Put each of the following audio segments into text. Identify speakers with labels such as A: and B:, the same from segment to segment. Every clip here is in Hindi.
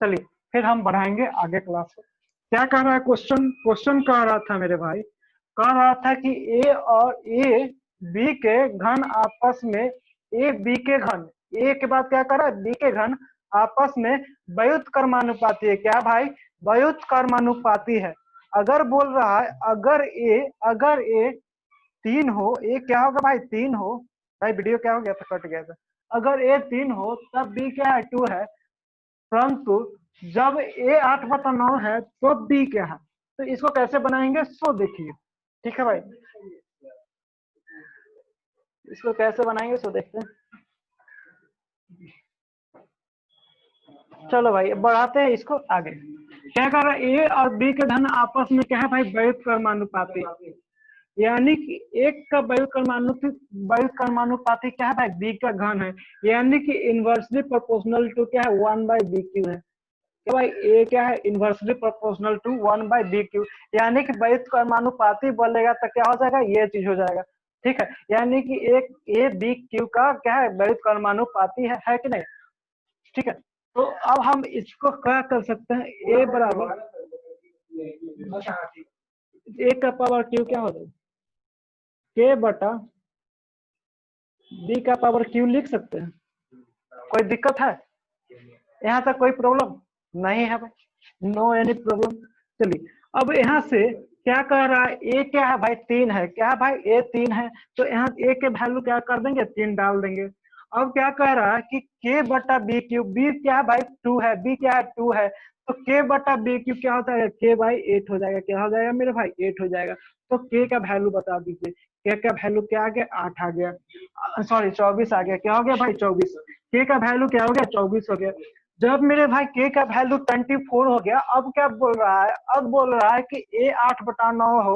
A: चलिए फिर हम बढ़ाएंगे आगे क्लास को। क्या कह रहा है क्वेश्चन? क्वेश्चन कह रहा था मेरे भाई, कह रहा था कि ए और ए बी के घन आपस में, ए बी के घन, ए के बाद क्या कर रहा है, बी के घन आपस में व्युत्क्रमानुपाती है। क्या भाई? व्युत्क्रमानुपाती है। अगर बोल रहा है अगर ए 3 हो, ए क्या होगा भाई? 3 हो। भाई वीडियो क्या हो गया था? कट गया था। अगर ए 3 हो तब बी क्या है? 2 है। परंतु जब ए 8/9 है तो बी क्या है? तो इसको कैसे बनाएंगे सो देखिए। ठीक है भाई, इसको कैसे बनाएंगे सो देखते हैं। चलो भाई बढ़ाते हैं इसको आगे। क्या कर रहा है? ए और बी के धन आपस में क्या है भाई? व्युत्क्रमानुपाती। यानी कि एक का व्युत्क्रमानुपाती क्या है भाई? बी का घन है। यानी कि इनवर्सली प्रोपोर्शनल टू क्या है? 1/bq है। क्या भाई? ए क्या है? Inversely proportional to 1/bq। यानी कि व्युत्क्रमानुपाती बोलेगा तो क्या हो जाएगा? ये चीज हो जाएगा। ठीक है, यानी कि एक ए बी क्यू का क्या है? व्युत्क्रमानुपाती है कि नहीं? ठीक है, तो अब हम इसको क्या कर सकते हैं? ए बराबर ए का पावर क्यू क्या हो जाएगा? के बटा बी का पावर क्यू लिख सकते हैं। कोई दिक्कत है यहाँ तक? कोई प्रॉब्लम नहीं है भाई, नो एनी प्रॉब्लम। चलिए अब यहाँ से क्या कह रहा है? ए क्या है भाई? 3 है। क्या है भाई? ए 3 है। तो यहाँ ए के वैल्यू क्या कर देंगे? 3 डाल देंगे। अब क्या कह रहा है कि के बटा बी क्यू, बी क्या है भाई? 2 है, बी क्या है? 2 है। तो के बटा बी क्यू क्या होता है? के बाई 8 हो जाएगा। क्या हो जाएगा मेरे भाई? 8 हो जाएगा। तो के का वैल्यू बता दीजिए। के का वैल्यू क्या आ गया? 8 आ गया, सॉरी 24 आ गया। क्या हो गया भाई? 24। के का वैल्यू क्या हो गया? 24 हो गया। जब मेरे भाई के का वैल्यू 24 हो गया, अब क्या बोल रहा है? अब बोल रहा है कि ए 8/9 हो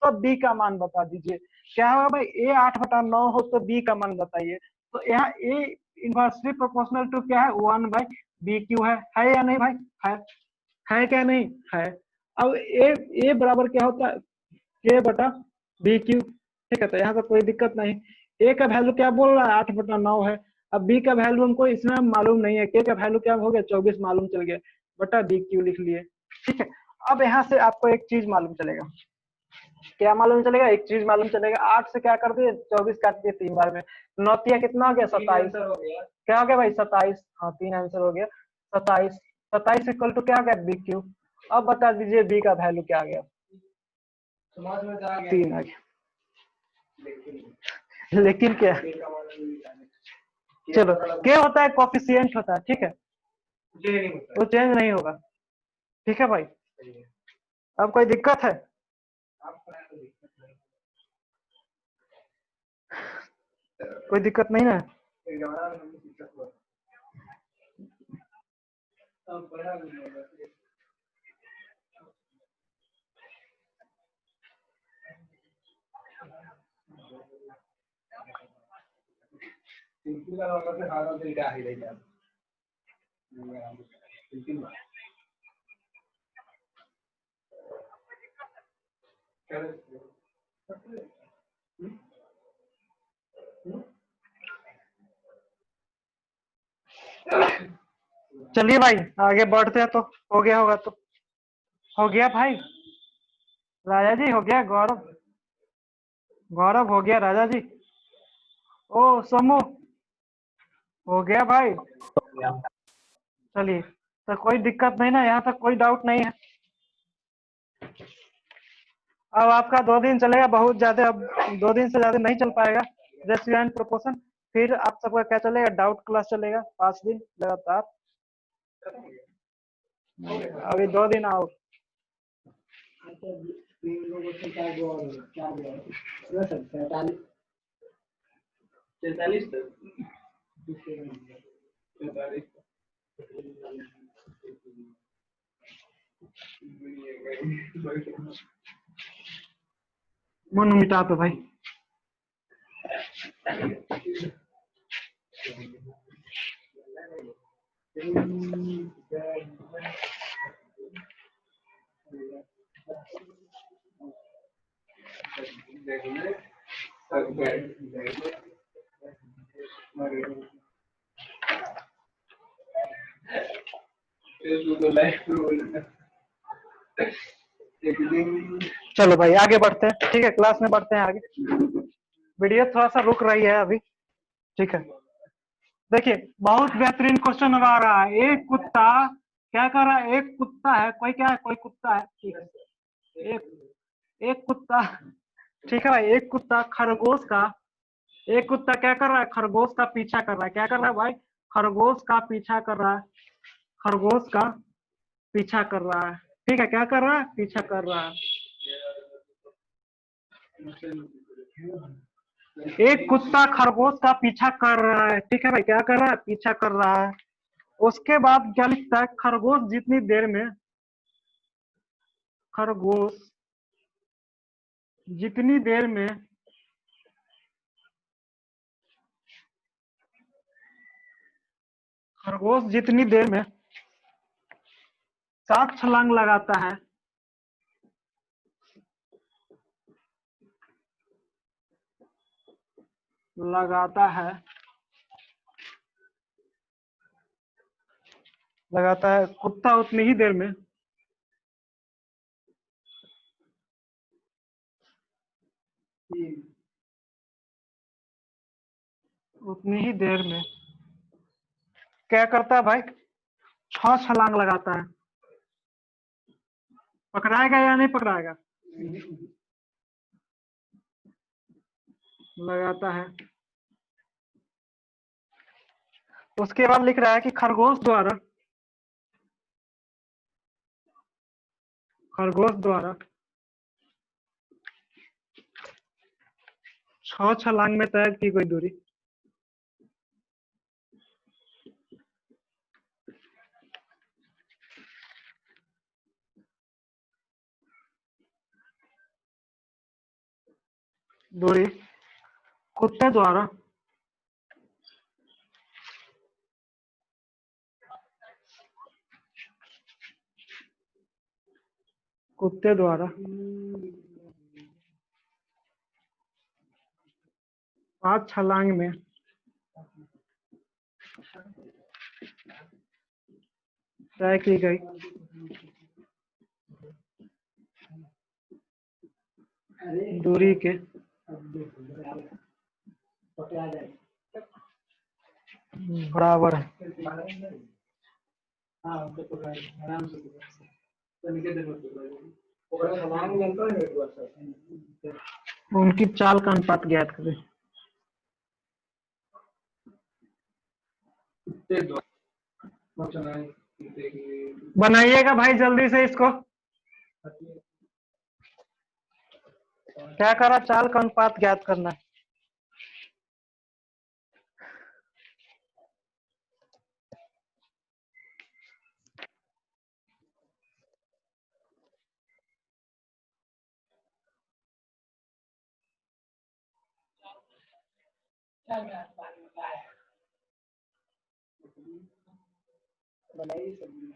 A: तो बी का मान बता दीजिए। क्या होगा भाई? ए 8/9 हो तो बी का मान बताइए। तो यहाँ ए इनवर्सली प्रोपोर्शनल टू क्या है? 1/bq है या नहीं भाई? है क्या? नहीं है। अब ए बराबर क्या होता है? के बटा बी क्यू। ठीक है, तो यहाँ तो कोई दिक्कत नहीं। ए का वैल्यू क्या बोल रहा है? 8/9 है। अब बी का वैल्यू हमको इसमें मालूम नहीं है। के का वैल्यू क्या हो गया? 24 मालूम चल गया, बटा बी क्यू लिख लिए। ठीक है, अब यहाँ से आपको एक चीज मालूम चलेगा। क्या मालूम चलेगा? एक चीज मालूम चलेगा। 8 से क्या कर दिए? 24 काट दिए 3 बार में। 9 कितना हो गया? 27। क्या हो गया भाई? 27। हाँ 3 आंसर हो गया। 27। 27 इक्वल टू क्या हो गया? B q. अब बता दीजिए बी का वैल्यू क्या आ गया? 3 आ गया। लेकिन क्या? चलो, क्या होता है? कोफिशिएंट होता है। ठीक है, वो चेंज नहीं होगा। ठीक है भाई, अब कोई दिक्कत है? कोई दिक्कत नहीं ना? चलिए भाई आगे बढ़ते हैं। तो हो गया होगा? तो हो गया भाई। राजा जी हो गया। गौरव, गौरव हो गया। राजा जी, ओ समूह हो गया भाई। चलिए, तो कोई दिक्कत नहीं ना? यहाँ तक कोई डाउट नहीं है? अब आपका 2 दिन चलेगा बहुत ज्यादा, अब 2 दिन से ज्यादा नहीं चल पाएगा। रेशियो एंड प्रोपोर्शन, फिर आप सबका क्या चलेगा? डाउट क्लास चलेगा 5 दिन लगातार। अभी 2 दिन आओ। मन मिटा तो भाई। चलो भाई आगे बढ़ते हैं, ठीक है, क्लास में बढ़ते हैं आगे। वीडियो थोड़ा सा रुक रही है अभी, ठीक है। देखिए बहुत बेहतरीन क्वेश्चन आ रहा है। एक कुत्ता क्या कर रहा है? एक कुत्ता है, कोई क्या है, कोई कुत्ता है, ठीक है। एक कुत्ता, ठीक है भाई, एक कुत्ता खरगोश का, एक कुत्ता क्या कर रहा है? खरगोश का पीछा कर रहा है। क्या कर रहा है भाई? खरगोश का पीछा कर रहा है, खरगोश का पीछा कर रहा है, ठीक है। क्या कर रहा है? पीछा कर रहा है। एक कुत्ता खरगोश का पीछा कर रहा है, ठीक है भाई, क्या कर रहा है? पीछा कर रहा है। उसके बाद क्या लिखता है? खरगोश जितनी देर में, खरगोश जितनी देर में खरगोश जितनी देर में 7 छलांग लगाता है, लगाता है, लगाता है, कुत्ता उतनी ही देर में, उतनी ही देर में क्या करता है भाई? 6 छलांग लगाता है। पकड़ाएगा या नहीं पकड़ाएगा? लगाता है। उसके बाद लिख रहा है कि खरगोश द्वारा 6 छलांग में तय की गई दूरी, दूरी कुत्ते द्वारा कुत्ते द्वारा 5 छलांग में तय की गई दूरी के बराबर है। उनकी चाल का अनुपात ज्ञात करें। बनाइएगा भाई जल्दी से इसको। क्या करा? चाल का अनुपात ज्ञात करना है।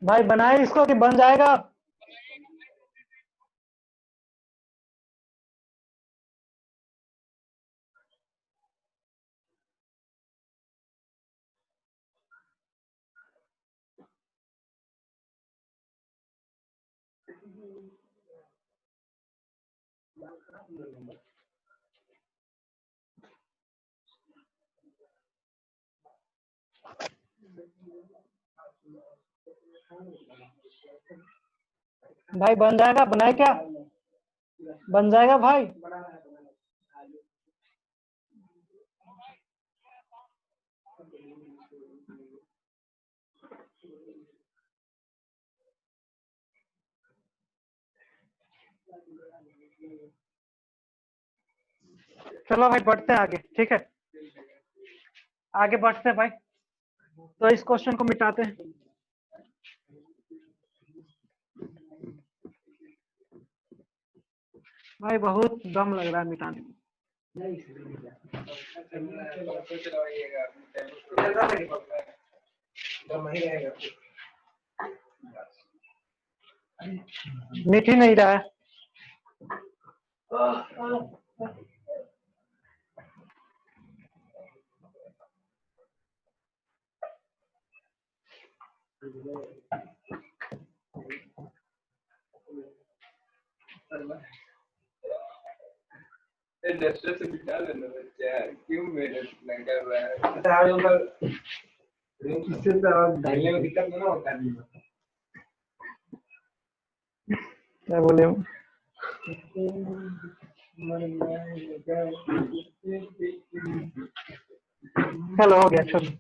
A: भाई बनाए इसको कि बन जाएगा। भाई बन जाएगा, बनाए क्या? बन जाएगा भाई। चलो भाई बढ़ते हैं आगे, ठीक है, आगे बढ़ते हैं भाई। तो इस क्वेश्चन को मिटाते हैं। भाई बहुत दम लग रहा है मिटाने में। मिट ही नहीं रहा है।
B: डस्टर से बिठा लेना बच्चा, क्यों मेहनत न कर रहा है? इससे ढलने में दिक्कत ना होता है।
A: क्या बोले हम? चलो हो गया, चलो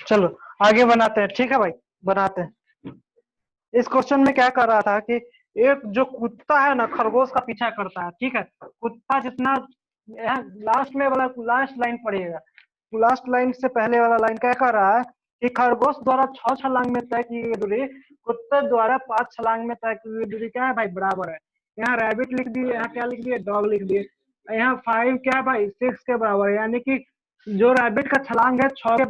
A: चलो आगे बनाते हैं। ठीक है भाई, बनाते हैं। इस क्वेश्चन में क्या कर रहा था कि एक जो कुत्ता है ना, खरगोश का पीछा करता है। ठीक है, कुत्ता जितना लास्ट में वाला लास्ट लाइन पढ़िएगा, लास्ट लाइन से पहले वाला लाइन क्या कर रहा है कि खरगोश द्वारा 6 छलांग में तय की गई दूरी कुत्ते द्वारा 5 छलांग में तय की गई दूरी क्या है भाई, बराबर है। यहाँ रैबिट लिख दिए, यहाँ क्या लिख दिए, डॉग लिख दिए। यहाँ 5 क्या है भाई, 6 के बराबर है। यानी कि जो रैबिट का छलांग है 6 के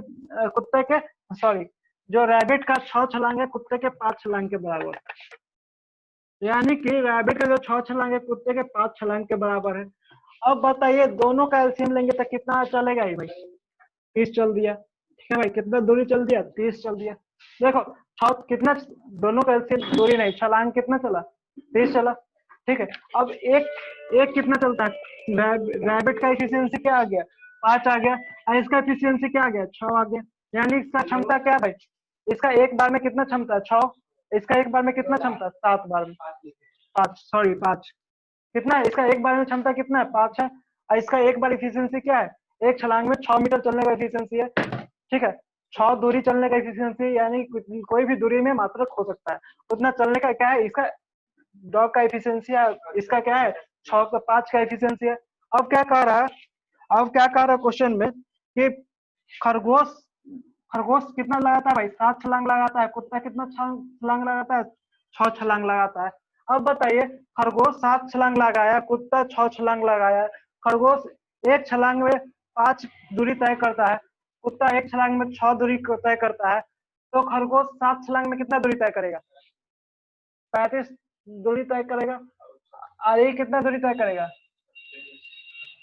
A: कुत्ते के, सॉरी, जो रैबिट का 6 छलांग है कुत्ते के 5 छलांग के बराबर। यानी कि रैबिट का जो 6 छलांग है कुत्ते के 5 छलांग के बराबर है। अब बताइए दोनों का एलसीएम लेंगे तो कितना चलेगा ही भाई, 30 चल दिया। ठीक है भाई, कितना दूरी चल दिया, 30 चल दिया। देखो कितना, दोनों का एलसीएम, दूरी नहीं, छलांग कितना चला, 30 चला। ठीक है, अब एक कितना चलता है, रैबिट का एफिशिएंसी क्या आ गया, 5 आ गया, और इसका एफिशिएंसी क्या आ गया, 6 आ गया। यानी इसका क्षमता क्या भाई, इसका एक बार में कितना क्षमता है, 6। इसका एक बार में कितना क्षमता है, 7 बार में, 5, सॉरी 5। कितना है इसका एक बार में क्षमता, कितना है, 5 है। और इसका एक बार एफिशिएंसी क्या है, एक छलांग में 6 मीटर चलने का एफिशिएंसी है। ठीक है, 6 दूरी चलने का एफिशिएंसी, यानी कोई भी दूरी में मात्रक हो सकता है उतना चलने का क्या है, इसका डॉग का एफिशिएंसी है, इसका क्या है 6 का 5 का एफिशिएंसी है। अब क्या कह रहा है, अब क्या कह रहा है क्वेश्चन में कि खरगोश खरगोश कितना लगाता है भाई, 7 छलांग लगाता है। कुत्ता कितना छलांग लगाता है, 6 छलांग लगाता है। अब बताइए खरगोश 7 छलांग लगाया, कुत्ता 6 छलांग लगाया। खरगोश एक छलांग में 5 दूरी तय करता है, कुत्ता एक छलांग में 6 दूरी तय करता है। तो खरगोश 7 छलांग में कितना दूरी तय करेगा, 35 दूरी तय करेगा। और ये कितना दूरी तय करेगा,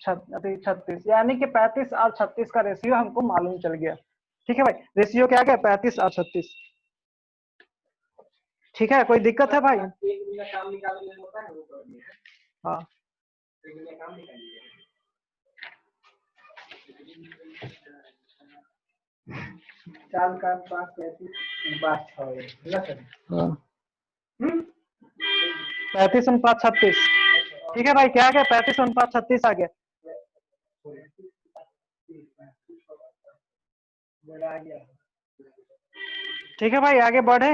A: 36। यानी कि 35 और 36 का रेशियो हमको मालूम चल गया। ठीक है भाई, रेशियो क्या गया, 35 और 36। ठीक है, कोई दिक्कत है भाई? हाँ,
B: चार का
A: 35 और 5 36। ठीक है भाई, क्या आ गया, 35 और 5 36 आ गया। ठीक है भाई, आगे बढ़े।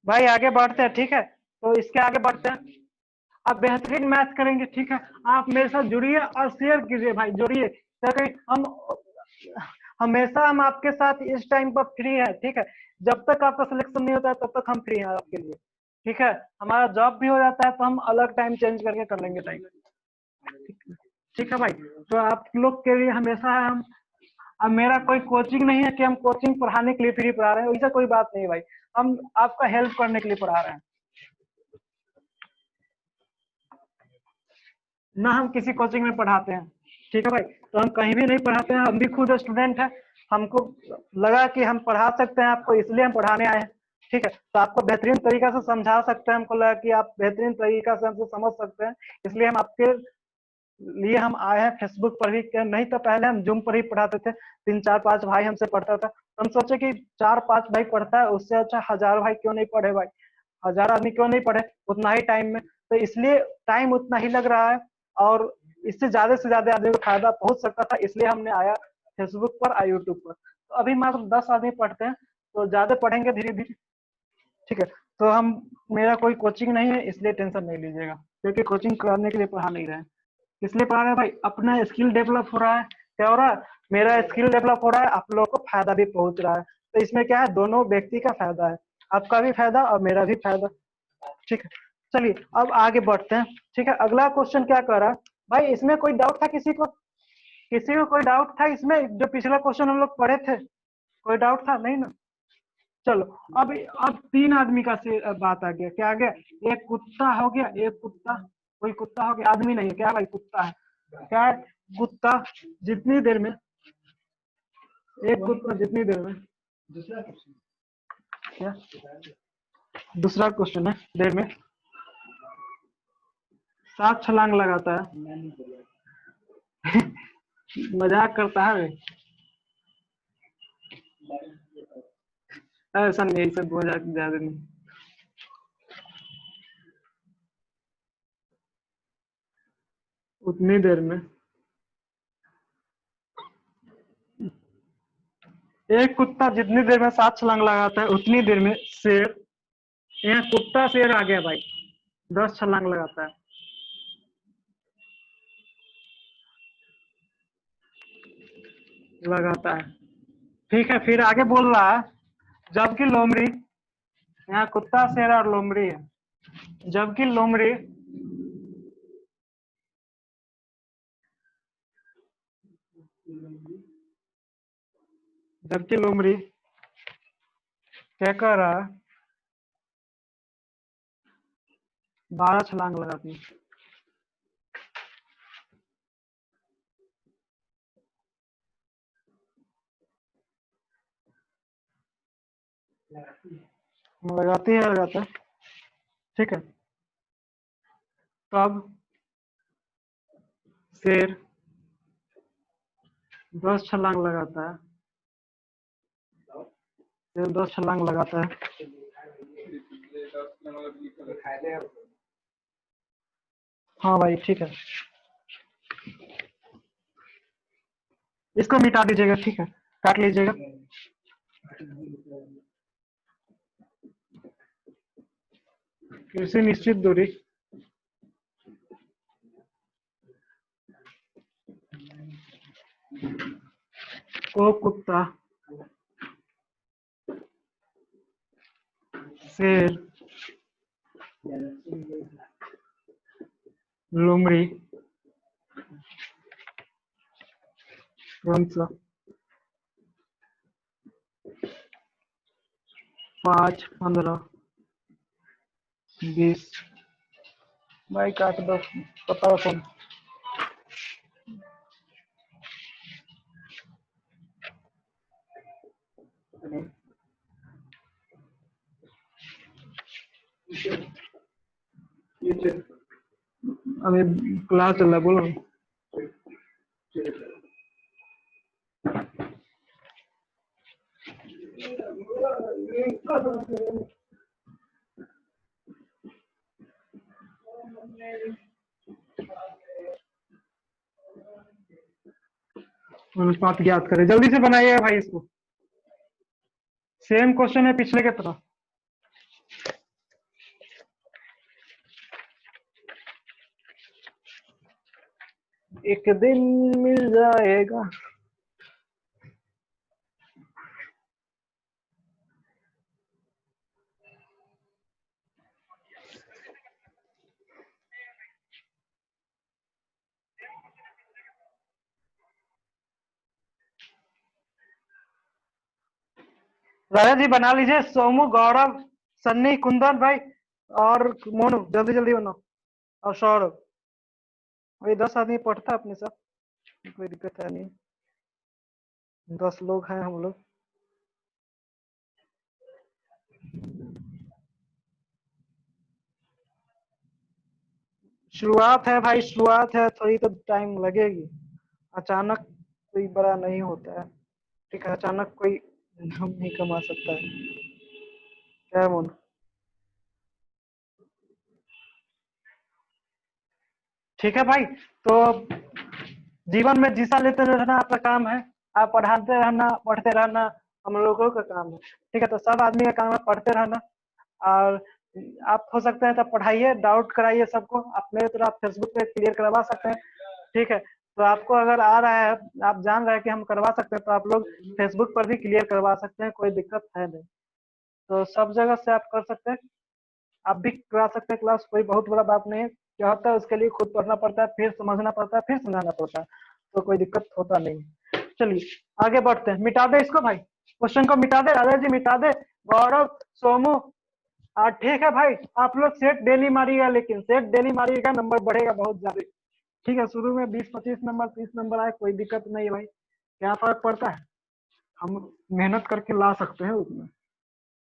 A: भाई आगे बढ़ते हैं। ठीक है, तो इसके आगे बढ़ते हैं। आप बेहतरीन मैथ करेंगे। ठीक है, आप मेरे साथ जुड़िए और शेयर कीजिए भाई, जुड़िए, क्योंकि हम हमेशा हम आपके साथ इस टाइम पर फ्री है। ठीक है, जब तक आपका सिलेक्शन नहीं होता है तब तक हम फ्री हैं आपके लिए। ठीक है, हमारा जॉब भी हो जाता है तो हम अलग टाइम चेंज करके कर लेंगे टाइम। ठीक है भाई, तो आप लोग के लिए हमेशा हम, अब मेरा कोई कोचिंग नहीं है कि हम कोचिंग पढ़ाने के लिए फ्री पढ़ा रहे हैं, ऐसा कोई बात नहीं भाई, हम आपका हेल्प करने के लिए पढ़ा रहे हैं, ना हम किसी कोचिंग में पढ़ाते हैं। ठीक है भाई, तो हम कहीं भी नहीं पढ़ाते हैं, हम भी खुद स्टूडेंट हैं। हमको लगा कि हम पढ़ा सकते हैं आपको, इसलिए हम पढ़ाने आए हैं। ठीक है, तो आपको बेहतरीन तरीका से समझा सकते हैं, हमको लगा कि आप बेहतरीन तरीका से हमको समझ सकते हैं, इसलिए हम आपके लिए हम आए हैं। फेसबुक पर भी नहीं तो पहले हम जूम पर ही पढ़ाते थे, 3 4 5 भाई हमसे पढ़ता था। हम सोचे कि 4 5 भाई पढ़ता है, उससे अच्छा 1000 भाई क्यों नहीं पढ़े भाई, 1000 आदमी क्यों नहीं पढ़े उतना ही टाइम में। तो इसलिए टाइम उतना ही लग रहा है, और इससे ज्यादा आदमी को फायदा पहुंच सकता था, इसलिए हमने आया फेसबुक पर और यूट्यूब पर। तो अभी मात्र 10 आदमी पढ़ते हैं, तो ज्यादा पढ़ेंगे धीरे धीरे। ठीक है, तो हम, मेरा कोई कोचिंग नहीं है इसलिए टेंशन नहीं लीजिएगा, क्योंकि कोचिंग कराने के लिए पढ़ा नहीं रहे हैं, इसलिए पढ़ा रहे हैं भाई, अपना स्किल डेवलप हो रहा है। क्या हो रहा है, मेरा स्किल डेवलप हो रहा है, आप लोगों को फायदा भी पहुंच रहा है। तो इसमें क्या है, दोनों व्यक्ति का फायदा है, आपका भी फायदा और मेरा भी फायदा। ठीक है, चलिए अब आगे बढ़ते हैं। ठीक है, अगला क्वेश्चन क्या कर रहा है भाई, इसमें कोई डाउट था किसी को, किसी को कोई डाउट था इसमें, जो पिछला क्वेश्चन हम लोग पढ़े थे, कोई डाउट था नहीं ना? चलो अब 3 आदमी का से बात आ गया, क्या आ गया, एक कुत्ता हो गया, एक कुत्ता, कोई कुत्ता हो गया, आदमी नहीं है क्या भाई, कुत्ता है, क्या है, कुत्ता जितनी देर में, एक कुत्ता जितनी देर में
B: दूसरा क्वेश्चन
A: क्या दूसरा क्वेश्चन है, देर में 7 छलांग लगाता है।
B: मैं नहीं बोला।
A: मजाक करता है ऐसा नहीं, ऐसा मजाक ज्यादा नहीं। उतनी देर में एक कुत्ता जितनी देर में 7 छलांग लगाता है उतनी देर में शेर, यहाँ कुत्ता शेर आ गया भाई, 10 छलांग लगाता है। लगाता है, ठीक है। फिर आगे बोल रहा है जबकि लोमड़ी, यहाँ कुत्ता शेर और लोमड़ी है, जबकि लोमड़ी जबकि लोमड़ी क्या कर रहा है, 12 छलांग लगाती है। लगाती है, लगाता है, ठीक है। तब शेर 10 छलांग लगाता है, शेर 10 छलांग लगाता है। हाँ भाई ठीक है, इसको मिटा दीजिएगा, ठीक है, काट लीजिएगा। किसी निश्चित दूरी को कुत्ता शेर लोमड़ी कौन सा 5, 15, 20 भाई काट दो, बताओ कौन। अभी क्लास चल रहा है, बोलो। अनुपात ज्ञात करें, जल्दी से बनाइएगा भाई इसको, सेम क्वेश्चन है पिछले के तरह। एक दिन मिल जाएगा। राजा जी बना लीजिए, सोमू, गौरव, सन्नी, कुंदन भाई और मोनू, जल्दी जल्दी बनाओ, और सौरभ। वही 10 आदमी पढ़ता है अपने साथ, कोई दिक्कत है नहीं, 10 लोग हैं हम लोग। शुरुआत है भाई, शुरुआत है, थोड़ी तो टाइम लगेगी, अचानक कोई बड़ा नहीं होता है, ठीक है, अचानक कोई नाम नहीं कमा सकता है, क्या है मोनू? ठीक है भाई, तो जीवन में जीसा लेते रहना आपका काम है, आप पढ़ाते रहना, पढ़ते रहना हम लोगों का काम है, ठीक है। तो सब आदमी का काम है पढ़ते रहना, और आप हो सकते हैं तो पढ़ाइए, डाउट कराइए सबको, आप मेरे तरह आप फेसबुक पे क्लियर करवा सकते हैं, ठीक है। तो आपको अगर आ रहा है, आप जान रहे हैं कि हम करवा सकते हैं, तो आप लोग फेसबुक पर भी क्लियर करवा सकते हैं, कोई दिक्कत है नहीं। तो सब जगह से आप कर सकते हैं, आप भी करा सकते हैं क्लास, कोई बहुत बड़ा बात नहीं है। क्या होता है उसके लिए खुद पढ़ना पड़ता है, फिर समझना पड़ता है, फिर समझाना पड़ता है, तो कोई दिक्कत होता नहीं। चलिए आगे बढ़ते हैं, मिटा दे इसको भाई, क्वेश्चन को मिटा दे, राजा जी मिटा दे, गौरव, सोमू, ठीक है भाई। आप लोग सेट डेली मारिएगा, लेकिन सेट डेली मारिएगा, नंबर बढ़ेगा बहुत ज्यादा, ठीक है। शुरू में 20-25 नंबर 30 नंबर आए, कोई दिक्कत नहीं है भाई, क्या फर्क पड़ता है, हम मेहनत करके ला सकते हैं उसमें,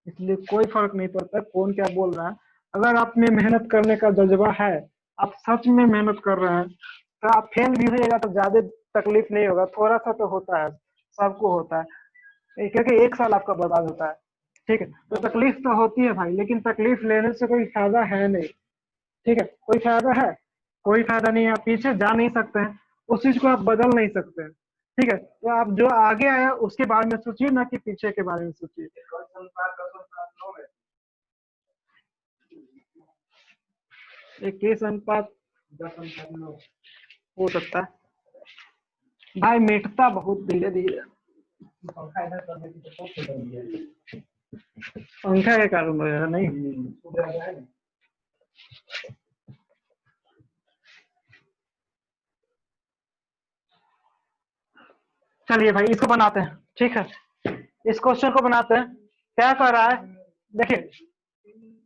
A: इसलिए कोई फर्क नहीं पड़ता कौन क्या बोल रहा है। अगर आप में मेहनत करने का जज्बा है, आप सच में मेहनत कर रहे हैं, तो आप फेल भी होइएगा तो ज्यादा तकलीफ नहीं होगा, थोड़ा सा तो होता है, सबको होता है, क्योंकि एक साल आपका बर्बाद होता है। ठीक है, तो तकलीफ तो होती है भाई, लेकिन तकलीफ लेने से कोई फायदा है नहीं। ठीक है, कोई फायदा है, कोई फायदा नहीं है, आप पीछे जा नहीं सकते हैं, उस चीज को आप बदल नहीं सकते हैं। ठीक है, तो आप जो आगे आया उसके बारे में सोचिए, ना कि पीछे के बारे में सोचिए। एक केस अनुपात
B: 10:9
A: हो सकता है भाई, मिटता बहुत धीरे धीरे, पंखा के कारण वगैरह नहीं। चलिए भाई इसको बनाते हैं। ठीक है, इस क्वेश्चन को बनाते हैं। क्या कर रहा है, देखिए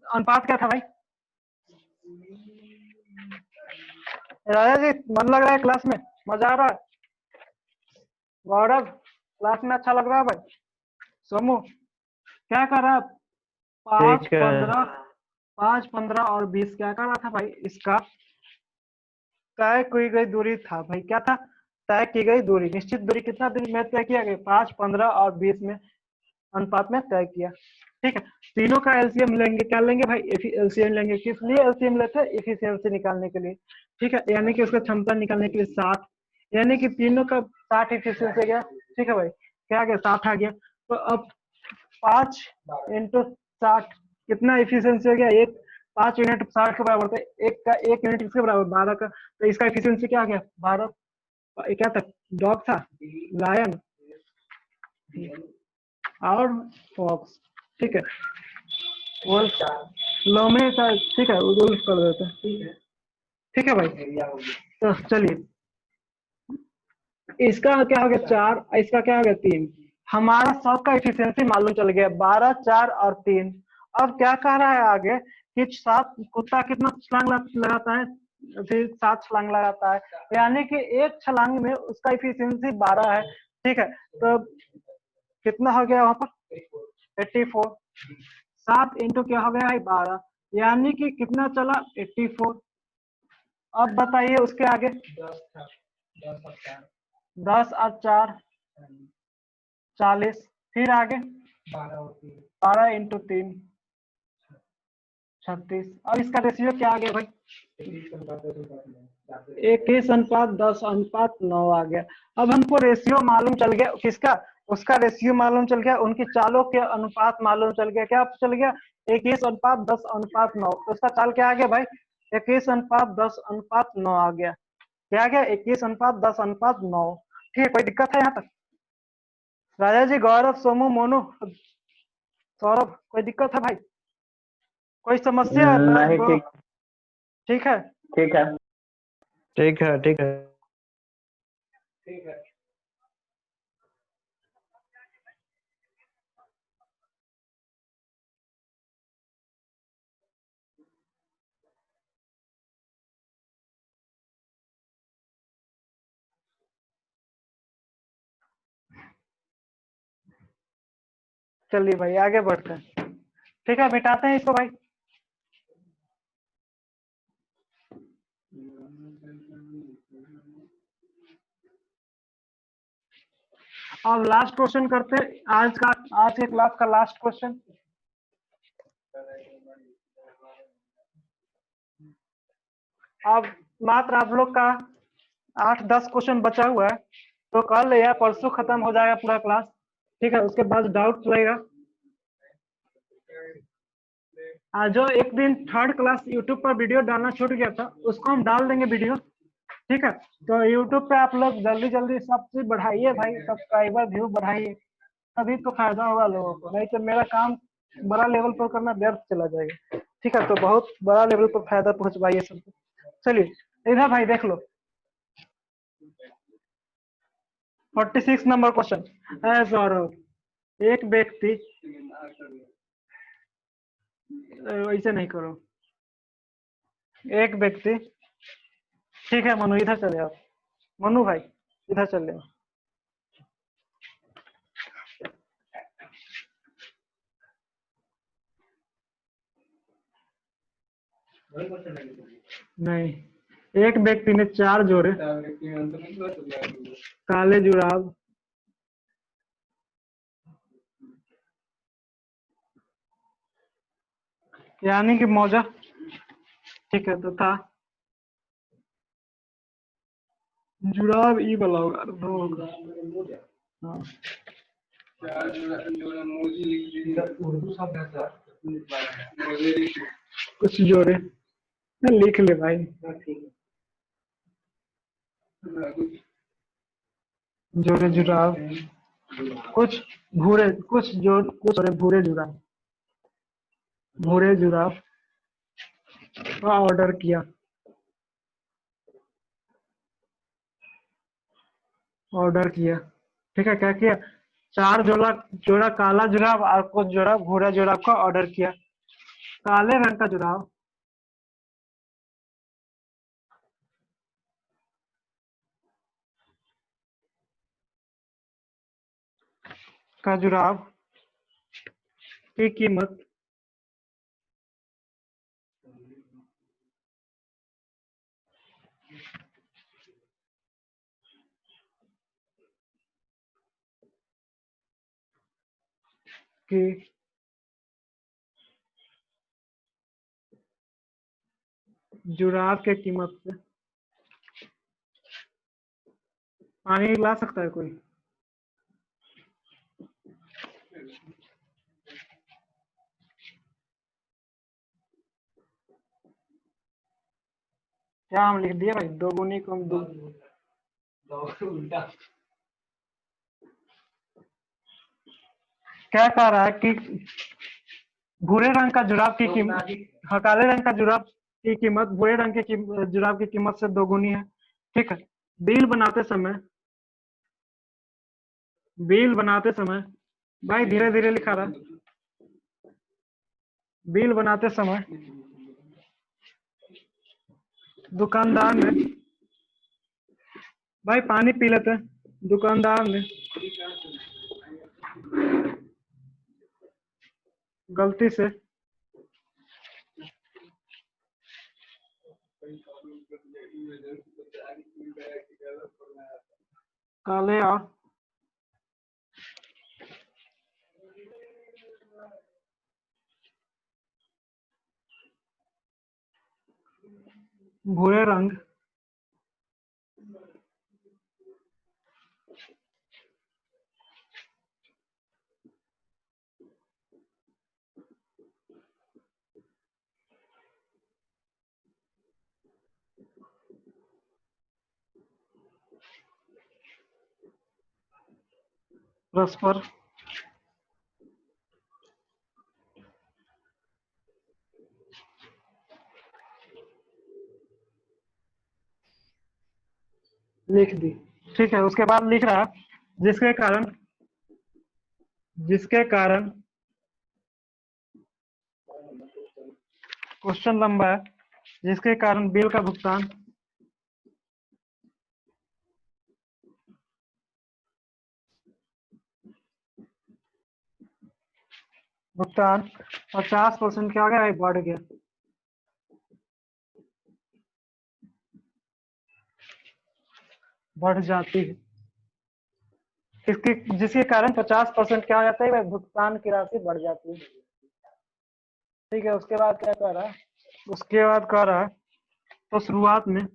A: अनुपात क्या था भाई। राजा जी मन लग रहा है क्लास में, मजा आ रहा है। गौरव क्लास में अच्छा लग रहा है भाई। सोमू क्या कर रहा है, 5,
C: ठीक है।
A: 15, 5, 15 और 20 क्या कर रहा था भाई, इसका तय की गई दूरी था भाई। क्या था, तय की गई दूरी, निश्चित दूरी कितना दूरी में तय किया गया, 5, 15 और 20 में अनुपात में तय किया। ठीक है, तीनों का एलसीएम लेंगे, क्या लेंगे भाई, एलसीएम लेंगे। किस लिए एलसीएम लेते हैं, एफिशिएंसी निकालने के लिए। ठीक है, यानी कि उसका क्षमता निकालने के लिए 60, यानी कि तीनों का 60 एफिशिएंसी गया। ठीक है भाई, क्या आ गया, 60 आ गया। तो अब 5 इंटू 60 कितना एफिशिएंसी हो गया, एक 5 यूनिट 60 के बराबर था, एक का 1 यूनिट किसके बराबर, 12 का। तो इसका एफिशिएंसी क्या आ गया, 12। क्या था, डॉग था, लायन और फॉक्स। ठीक है, वुल्फ, लोमड़ी था। ठीक है, वुल्फ कर देते हैं। ठीक है भाई, तो चलिए इसका क्या हो गया 4, इसका क्या हो गया 3। हमारा सबका एफिशिएंसी मालूम चल गया, 12, 4 और 3। अब क्या कह रहा है आगे कि 7 कुत्ता कितना छलांग लगाता है, फिर 7 छलांग लगाता है, यानी कि एक छलांग में उसका एफिशिएंसी 12 है। ठीक है, तो कितना हो गया वहां पर 84। 7 इंटू क्या हो गया भाई 12, यानी कि कितना चला 84। अब बताइए उसके आगे, 10 और 4 40, फिर आगे 12 इंटू 3 36। अब इसका रेशियो क्या आ गया भाई, 21:10:9 आ गया। अब हमको रेशियो मालूम चल गया किसका, उसका रेशियो मालूम चल गया, उनकी चालों के अनुपात मालूम चल गया। क्या चल गया, 21:10:9। तो उसका चाल क्या आ गया भाई, 21:10:9 आ गया। क्या आ गया, 21:10:9। ठीक है, कोई दिक्कत है यहाँ तक, राजा जी, गौरव, सोमू, मोनू, सौरभ, कोई दिक्कत है भाई, कोई समस्या है
C: नहीं, ठीक।
A: ठीक है,
C: ठीक है।
B: ठीक है। ठीक है।
A: ठीक है। चलिए भाई आगे बढ़ते हैं। ठीक है, मिटाते हैं इसको भाई। अब लास्ट क्वेश्चन करते हैं, आज के क्लास का लास्ट क्वेश्चन। अब मात्र आप लोग का 8-10 क्वेश्चन बचा हुआ है, तो कल या परसों खत्म हो जाएगा पूरा क्लास। ठीक है, उसके बाद डाउट रहेगा। जो एक दिन थर्ड क्लास यूट्यूब पर वीडियो डालना छूट गया था, उसको हम डाल देंगे वीडियो। ठीक है, तो यूट्यूब पे आप लोग जल्दी जल्दी सब चीज बढ़ाइए भाई, सब्सक्राइबर व्यू बढ़ाइए, तभी तो फायदा होगा लोगों को, नहीं तो मेरा काम बड़ा लेवल पर करना व्यर्थ चला जाएगा। ठीक है, तो बहुत बड़ा लेवल पर फायदा पहुंचवाइए सबको। चलिए इधर भाई देख लो, 46 नंबर क्वेश्चन। गौरव, एक व्यक्ति, ऐसे नहीं करो, एक व्यक्ति, ठीक है मनु इधर चले आओ, मनु भाई इधर चले आओ। नहीं, एक व्यक्ति ने 4 जोड़े काले जुराब यानी कि मोजा, ठीक है, तो था जुराब ई वाला होगा, दो होगा। हाँ,
B: उर्दू शब्द है सर, मुझे
A: कुछ जोड़े लिख ले भाई, जोड़े जुराब, कुछ भूरे, कुछ जोड़े भूरे जुराब, भूरे जुराब का ऑर्डर किया, ठीक है, क्या किया, 4 जोड़ा काला जुराब और कुछ जोड़ा भूरा जुराब का ऑर्डर किया। काले रंग का जुराब का जुराब की कीमत की जुराब के कीमत से, पानी ला सकता है कोई? क्या हम लिख दिए भाई, दो गुनी कम दो,
B: उल्टा
A: क्या कह रहा है कि भूरे रंग का जुराब की कीमत, हाँ, काले रंग का जुराब की कीमत भूरे रंग के जुराब की कीमत से दोगुनी है, ठीक है। बिल बनाते समय भाई धीरे धीरे लिखा रहा, बिल बनाते समय दुकानदार ने, भाई पानी पी लेते हैं, दुकानदार ने गलती से काले और भूरे रंग परस्पर लिख दी, ठीक है। उसके बाद लिख रहा जिसके कारण क्वेश्चन लंबा है, जिसके कारण बिल का भुगतान भुगतान 50% क्या गया, बढ़ गया, बढ़ जाती है, इसके जिसके कारण 50% क्या हो जाता है भाई, भुगतान की राशि बढ़ जाती है, ठीक है। उसके बाद क्या कर रहा है, उसके बाद कह रहा है, तो शुरुआत में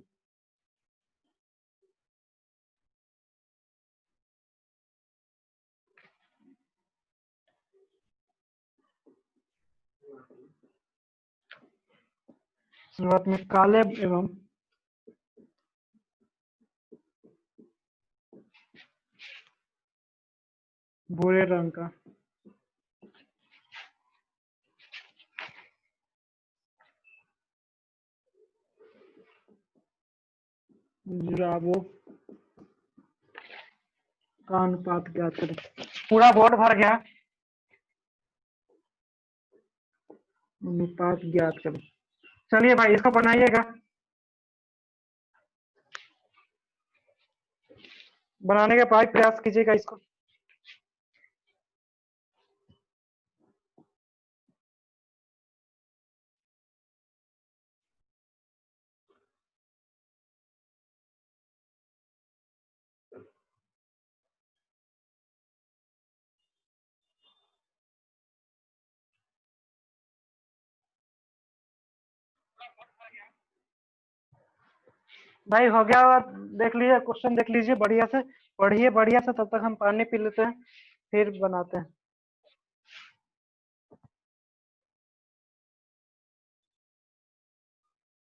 A: काले एवं भूरे रंग का जुराबों का अनुपात ज्ञात करें। पूरा बोर्ड भर गया, अनुपात ज्ञात करें। चलिए भाई इसको बनाइएगा, बनाने के बाद प्रयास कीजिएगा इसको। भाई हो गया होगा, देख लीजिए क्वेश्चन, देख लीजिए बढ़िया से, पढ़िए बढ़िया से, तब तक हम पानी पी लेते हैं फिर बनाते हैं।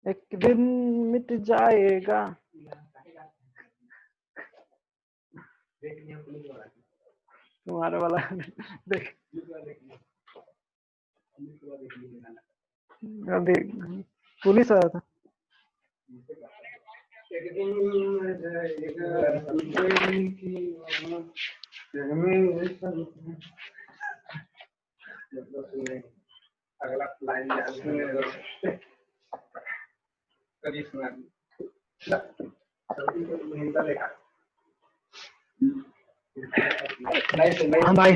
A: एक दिन मिट जाएगा। तुम्हारे वाला देख, अभी पुलिस आया था।
B: एक दिन अगला लाइन देखा।
A: हाँ भाई,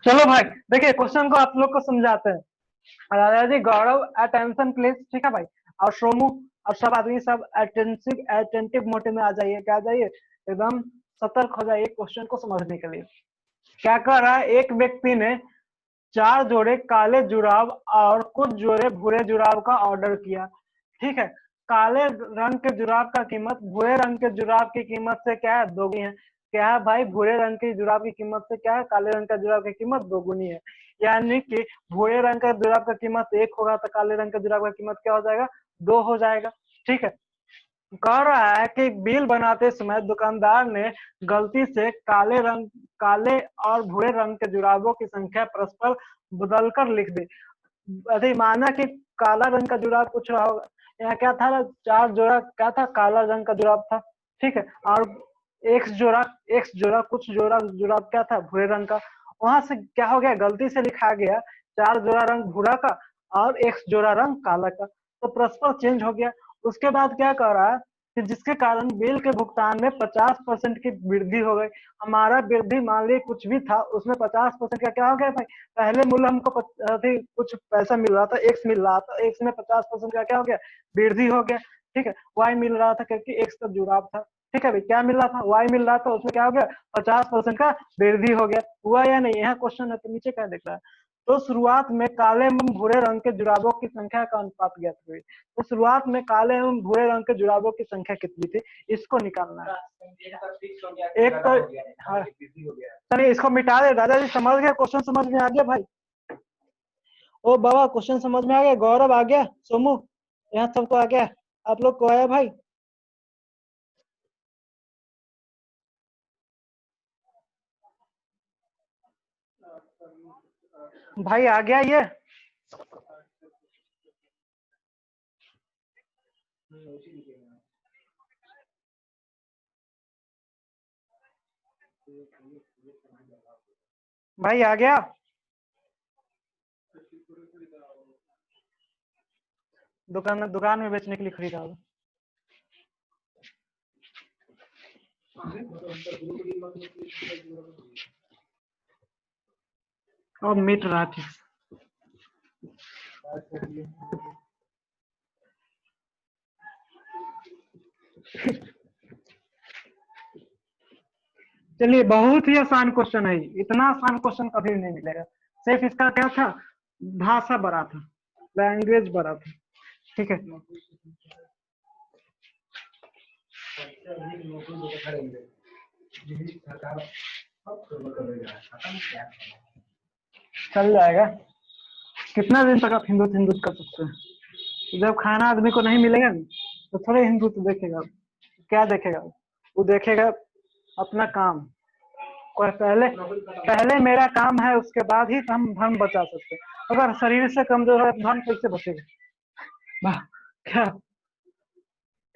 A: चलो भाई देखिए क्वेश्चन को आप लोग को समझाते हैं। दादाजी गौरव अटेंशन प्लीज, ठीक है भाई, और सोमू और सब आदमी सब अटेंटिव मोड में आ जाइए, क्या आ जाइए, एकदम सतर्क हो जाइए क्वेश्चन को समझने के लिए। क्या कर रहा है, एक व्यक्ति ने 4 जोड़े काले जुराब और कुछ जोड़े भूरे जुराब का ऑर्डर किया, ठीक है। काले रंग के जुराब का कीमत भूरे रंग के जुराब की कीमत से क्या है, दोगुनी है। क्या है भाई, भूरे रंग के जुराब की कीमत से क्या है, काले रंग का जुराब की कीमत दोगुनी है। यानी कि भूरे रंग का जुराब का कीमत 1 होगा तो काले रंग का जुराब का कीमत क्या हो जाएगा, 2 हो जाएगा, ठीक है। कह रहा है कि बिल बनाते समय दुकानदार ने गलती से काले और भूरे रंग के जुराबों की संख्या परस्पर बदलकर लिख दी। अरे माना कि काला रंग का जुराब कुछ रहा होगा, यहाँ क्या था, 4 जोड़ा क्या था, काला रंग का जुराब था, ठीक है। और एक्स जोड़ा कुछ जोड़ा जुराब क्या था, भूरे रंग का। वहां से क्या हो गया, गलती से लिखा गया 4 जोड़ा रंग भूरा का और एक्स जोड़ा रंग काला का, तो परस्पर चेंज हो गया। उसके बाद क्या कर रहा है कि जिसके कारण बिल के भुगतान में 50% की वृद्धि हो गई। हमारा वृद्धि मान लीजिए कुछ भी था, उसमें 50% का क्या हो गया भाई, पहले मूल्य हमको कुछ पैसा मिल रहा था, एक्स मिल रहा था, एक्स में 50% का क्या हो गया, वृद्धि हो गया, ठीक है। वाई मिल रहा था क्योंकि एक्स का जुड़ाव था, ठीक है भाई, क्या मिल रहा था, वाई मिल रहा था, उसमें क्या हो गया, 50% का वृद्धि हो गया, हुआ या नहीं, यहाँ क्वेश्चन है तो नीचे क्या दिख रहा है। तो शुरुआत में काले एवं भूरे रंग के जुराबों की संख्या का अनुपात ज्ञात हुई। तो शुरुआत में काले एवं भूरे रंग के जुराबों की संख्या कितनी थी, इसको निकालना है। एक तो हाँ, चलिए इसको मिटा दे, दादाजी समझ गया, क्वेश्चन समझ में आ गया भाई। ओ बाबा क्वेश्चन समझ में आ गया, गौरव आ गया, सोमू, यहाँ सबको आ गया, आप लोग को आया भाई। भाई आ गया ये, भाई आ गया, दुकान में बेचने के लिए खरीदा होगा। और मिट रहा ठीक। चलिए बहुत ही आसान क्वेश्चन है, इतना आसान क्वेश्चन कभी नहीं मिलेगा। सिर्फ इसका क्या था, भाषा बड़ा था, लैंग्वेज बड़ा था, ठीक है। चल जाएगा, कितना दिन तक आप हिंदू कर सकते हैं। जब खाना आदमी को नहीं मिलेगा तो थोड़े हिंदू तो देखेगा, क्या देखेगा, वो देखेगा अपना काम। कोई पहले पहले मेरा काम है, उसके बाद ही हम धन बचा सकते हैं। अगर शरीर से कमजोर है धन कैसे बचेगा, क्या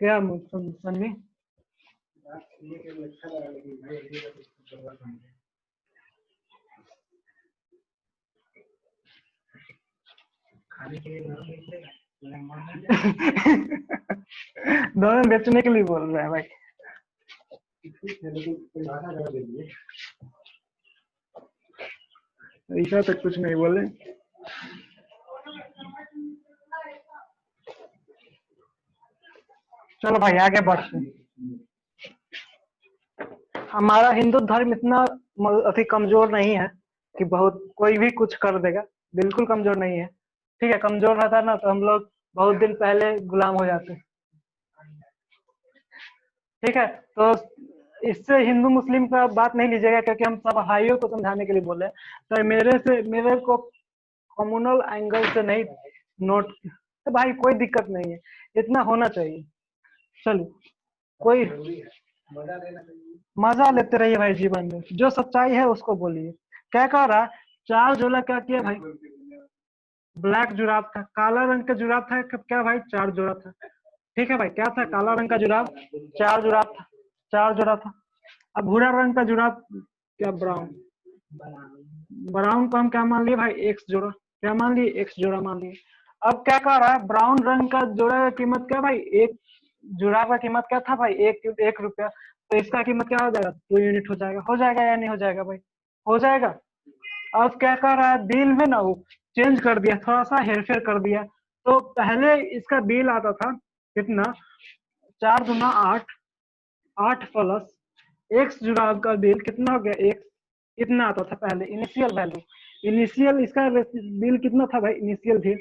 A: क्या सन्नी। दोनों बेचने के लिए बोल रहे हैं भाई। ऐसा तो कुछ नहीं बोले। चलो भाई आगे बढ़ते हैं। हमारा हिंदू धर्म इतना अति कमजोर नहीं है कि बहुत कोई भी कुछ कर देगा, बिल्कुल कमजोर नहीं है, ठीक है, कमजोर रहता ना तो हम लोग बहुत दिन पहले गुलाम हो जाते। ठीक है, तो इससे हिंदू मुस्लिम का बात नहीं लीजिएगा, क्योंकि हम सब भाइयों को समझाने के लिए बोले। तो मेरे को कम्युनल एंगल से नहीं नोट, तो भाई कोई दिक्कत नहीं है, इतना होना चाहिए। चलो, कोई मजा लेते रहिए भाई जीवन में, जो सच्चाई है उसको बोलिए। क्या कह रहा, 4 जोड़ा क्या किया भाई, ब्लैक जुराब था, काला रंग का जुराब था क्या भाई, 4 जोड़ा था। ठीक है भाई, क्या था, काला रंग का जुराब 4 जुराब था, 4 जोड़ा था। अब भूरा रंग का जुराब क्या, ब्राउन, ब्राउन को हम क्या मान लिए भाई, एक्स जोड़ा, क्या मान लिए, एक्स जोड़ा मान लिए। अब क्या कह रहा है, ब्राउन रंग का जोड़ा का कीमत क्या भाई, एक जुराब का कीमत क्या था भाई, 1 रुपया, तो इसका कीमत क्या हो जाएगा, 2 यूनिट हो जाएगा या नहीं हो जाएगा भाई, हो जाएगा। अब क्या कर रहा है, बिल में ना वो चेंज कर दिया, थोड़ा सा हेरफेर कर दिया। तो पहले इसका बिल आता था कितना, 4 दूना 8, 8 प्लस एक्स जुराब का बिल कितना हो गया, एक्स कितना आता था पहले, इनिशियल वैल्यू, इनिशियल इसका बिल कितना था भाई, इनिशियल बिल,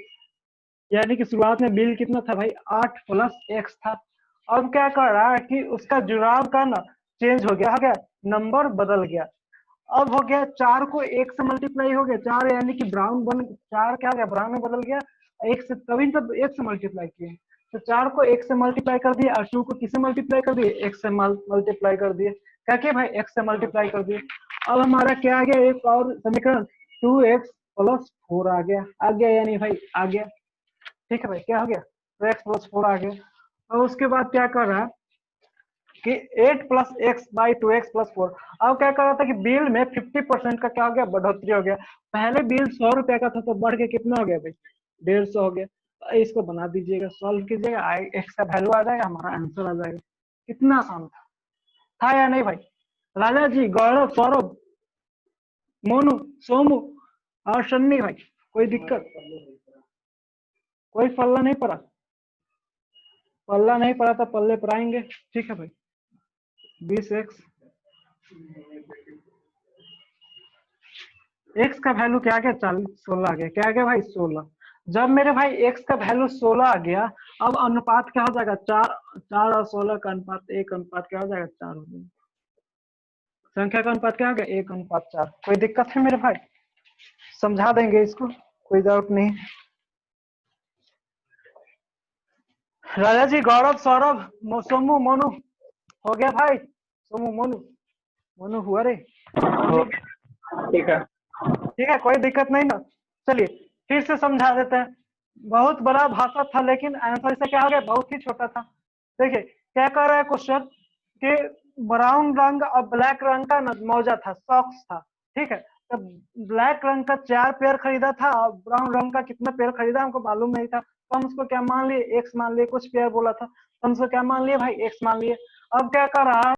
A: यानी कि शुरुआत में बिल कितना था भाई, 8 प्लस एक्स था। अब क्या कर रहा है कि उसका जुराब का ना चेंज हो गया, नंबर बदल गया। अब हो गया 4 को 1 से मल्टीप्लाई हो गया, 4 यानी कि ब्राउन बन, 4 क्या हो गया, ब्राउन में बदल गया, 1 से, तभी तो 1 से मल्टीप्लाई किए। तो 4 को 1 से मल्टीप्लाई कर दिए, और 2 को किससे मल्टीप्लाई कर दिए, x से मल्टीप्लाई कर दिए। क्या किया भाई, x से मल्टीप्लाई कर दिए। अब हमारा क्या आ गया, एक और समीकरण, 2x प्लस 4 आ गया या नहीं भाई, आ गया। ठीक है भाई, क्या हो गया, 2x प्लस 4 आ गया। और उसके बाद क्या कर रहा है कि 8 plus x by 2x plus 4। अब क्या कर रहा था कि बिल में 50% का क्या हो गया, बढ़ोतरी हो गया। पहले बिल 100 रुपया का था, तो बढ़ के कितना हो गया भाई, 150 हो गया। तो इसको बना दीजिएगा, सॉल्व कीजिएगा, एक्स का वैल्यू आ जाएगा, हमारा आंसर आ जाएगा। कितना आसान था या नहीं भाई। राजा जी, गौरव, सौरभ, मोनू, सोमू और सन्नी भाई, कोई दिक्कत, कोई पल्ला नहीं पड़ा, पल्ला नहीं पड़ा तो पल्ले पर आएंगे। ठीक है भाई, 20x, एक्स का वैल्यू क्या आ गया, 16 आ गया, क्या आ गया भाई, 16। जब मेरे भाई एक्स का वैल्यू 16 आ गया, अब अनुपात क्या हो जाएगा, 4 और 16 का अनुपात 1 अनुपात क्या हो जाएगा, 4 हो जाएगा। संख्या का अनुपात क्या हो गया, 1:4। कोई दिक्कत है मेरे भाई, समझा देंगे इसको, कोई डाउट नहीं। राजा जी, गौरव, सौरभ, सोमू, मोनू, हो गया भाई, सोमू, मोनू, मोनू हुआ रे,
B: ठीक है।
A: ठीक है, कोई दिक्कत नहीं ना। चलिए फिर से समझा देते हैं। बहुत बड़ा भाषा था, लेकिन आंसर से क्या हो गया, बहुत ही छोटा था। देखिए क्या कह रहा है क्वेश्चन, कि ब्राउन रंग और ब्लैक रंग का मौजा था, सॉक्स था। ठीक है, तो ब्लैक रंग का 4 पेयर खरीदा था, और ब्राउन रंग का कितना पेयर खरीदा हमको मालूम नहीं था, तो हम उसको क्या मान लिए, एक्स मान लिए, कुछ पेयर बोला था तो हम उसको क्या मान लिए भाई, एक्स मान लिए। अब क्या कर रहा है